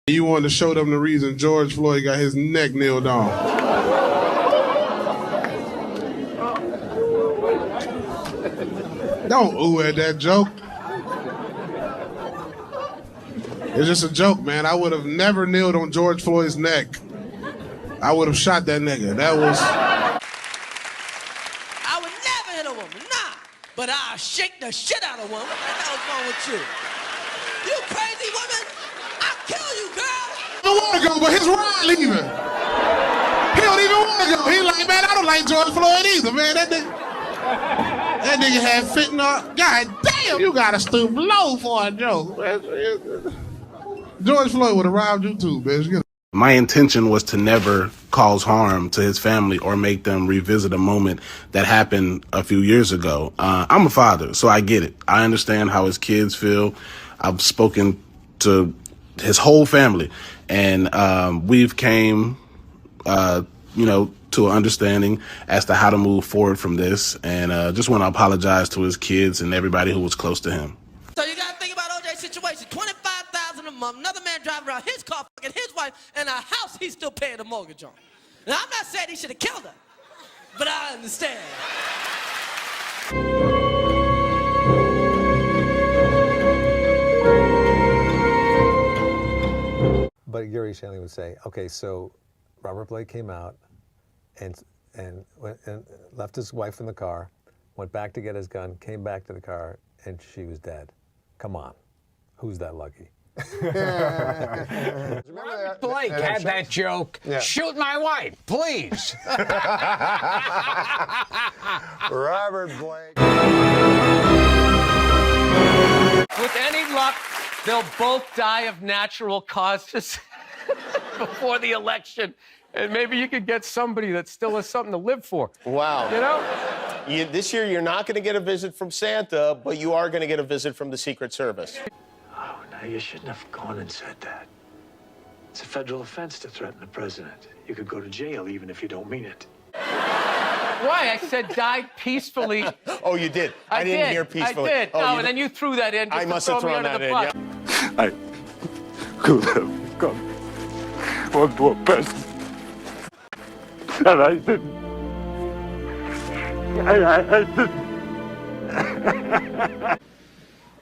You wanted to show them the reason George Floyd got his neck nailed on. Don't ooh at that joke. It's just a joke, man. I would have never kneeled on George Floyd's neck. I would have shot that nigga. That was... I would never hit a woman, nah. But I'll shake the shit out of a woman. What the hell's wrong with you? You crazy woman? I'll kill you, girl. I don't want to go, but his ride leaving. He don't even want to go. He like, man, I don't like George Floyd either, man. That nigga had fentanyl. God damn, you got to stoop low for a joke. George Floyd would have robbed you too, bitch. My intention was to never cause harm to his family or make them revisit a moment that happened a few years ago. I'm a father, so I get it. I understand how his kids feel. I've spoken to his whole family, and we've came, to an understanding as to how to move forward from this. And just want to apologize to his kids and everybody who was close to him. So you got to think about OJ's situation. $25,000 a month, another man driving around his car, fucking his wife, and a house he's still paying the mortgage on. Now, I'm not saying he should have killed her, but I understand. But Gary Shanley would say, okay, so Robert Blake came out and left his wife in the car, went back to get his gun, came back to the car, and she was dead. Come on, who's that lucky? Robert Blake had that joke, shoot my wife, please. Robert Blake. With any luck, they'll both die of natural causes before the election. And maybe you could get somebody that still has something to live for. Wow. You know? This year, you're not going to get a visit from Santa, but you are going to get a visit from the Secret Service. Oh, no, you shouldn't have gone and said that. It's a federal offense to threaten the president. You could go to jail even if you don't mean it. Why? I said died peacefully. Oh, you did? I didn't hear peacefully. I did. Oh, and then you threw that in just I to must throw have me thrown under that the in, bus. I could have gone one more person. And I didn't. I didn't.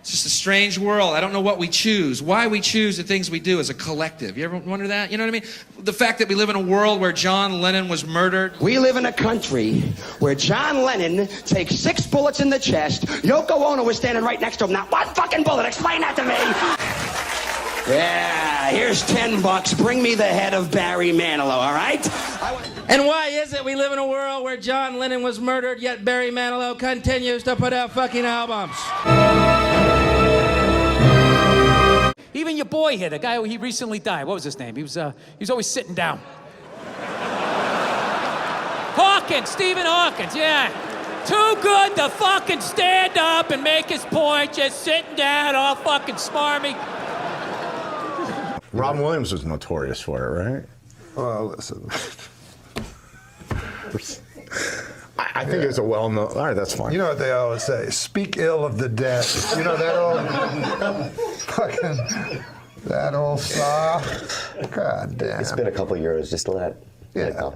It's just a strange world. I don't know what we choose, why we choose the things we do as a collective. You ever wonder that? You know what I mean? The fact that we live in a world where John Lennon was murdered. We live in a country where John Lennon takes 6 bullets in the chest. Yoko Ono was standing right next to him. Not one fucking bullet. Explain that to me. Yeah, here's $10. Bring me the head of Barry Manilow, all right? And why is it we live in a world where John Lennon was murdered, yet Barry Manilow continues to put out fucking albums? Even your boy here, the guy he recently died. What was his name? He was always sitting down. Hawkins, Stephen Hawkins, yeah. Too good to fucking stand up and make his point, just sitting down, all fucking smarmy. Robin Williams was notorious for it, right? Well, listen. I think it's a well-known. All right, that's fine. You know what they always say? Speak ill of the dead. You know that old fucking saw. God damn. It's been a couple years. Just let it go.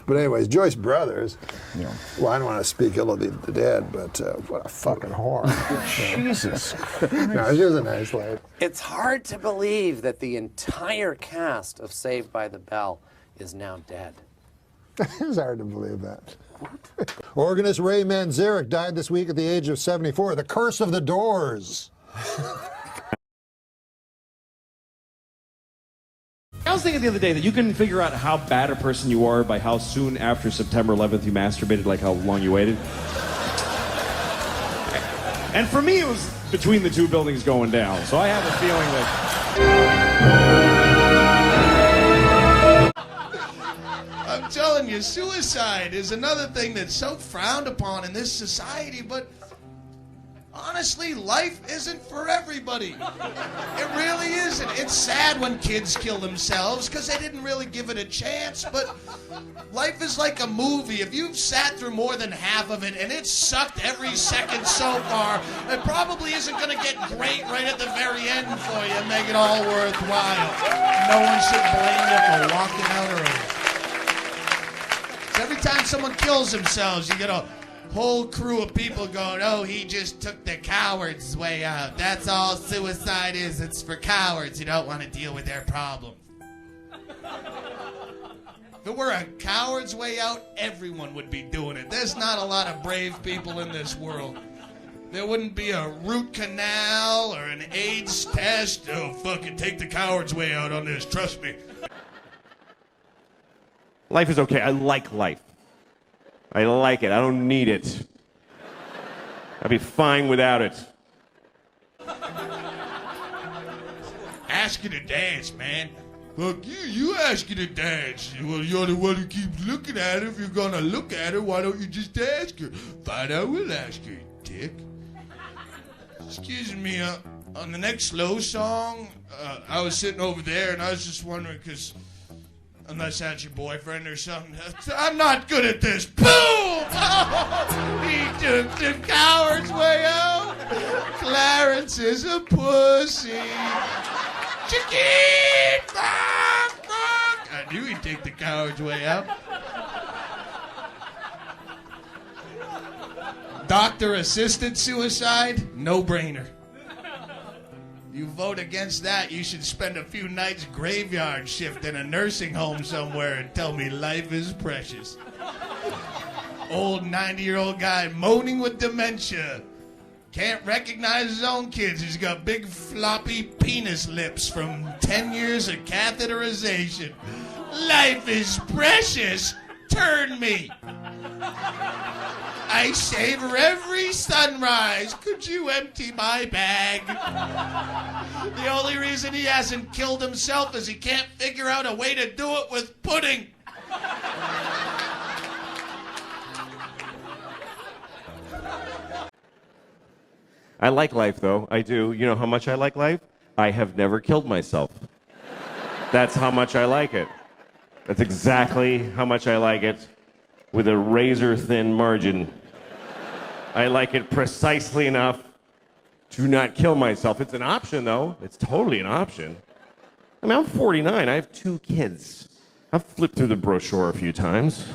But anyways, Joyce Brothers. Yeah. Well, I don't want to speak ill of the dead, but what a fucking whore. Jesus. No, she was a nice lady. It's hard to believe that the entire cast of Saved by the Bell is now dead. It's hard to believe that. What? Organist Ray Manzarek died this week at the age of 74. The curse of the Doors. I was thinking the other day that you can figure out how bad a person you are by how soon after September 11th you masturbated, like how long you waited. And for me, it was between the two buildings going down. So I have a feeling that... I'm telling you, suicide is another thing that's so frowned upon in this society, but Honestly, life isn't for everybody. It really isn't. It's sad when kids kill themselves because they didn't really give it a chance, but life is like a movie. If you've sat through more than half of it and it's sucked every second so far, it probably isn't going to get great right at the very end for you and make it all worthwhile. No one should blame you for walking out early. So every time someone kills themselves, you get a whole crew of people going, oh, he just took the coward's way out. That's all suicide is. It's for cowards who don't want to deal with their problems. If it were a coward's way out, everyone would be doing it. There's not a lot of brave people in this world. There wouldn't be a root canal or an AIDS test. Oh, fucking take the coward's way out on this. Trust me. Life is okay. I like life. I like it. I don't need it. I'd be fine without it. Ask you to dance, man. Look, you ask you to dance. Well, you're the one who keeps looking at her. If you're gonna look at her, why don't you just ask her? Fine, I will ask her, dick. Excuse me, on the next slow song, I was sitting over there and I was just wondering, because unless that's your boyfriend or something, I'm not good at this. Boom! Oh, he took the coward's way out. Clarence is a pussy. Chicken! Fuck, fuck. I knew he'd take the coward's way out. Doctor-assisted suicide? No-brainer. You vote against that, you should spend a few nights graveyard shift in a nursing home somewhere and tell me life is precious. Old 90-year-old guy moaning with dementia. Can't recognize his own kids. He's got big floppy penis lips from 10 years of catheterization. Life is precious. Turn me. I savor every sunrise. Could you empty my bag? The only reason he hasn't killed himself is he can't figure out a way to do it with pudding. I like life, though. I do. You know how much I like life? I have never killed myself. That's how much I like it. That's exactly how much I like it, with a razor-thin margin. I like it precisely enough to not kill myself. It's an option, though. It's totally an option. I mean, I'm 49. I have 2 kids. I've flipped through the brochure a few times.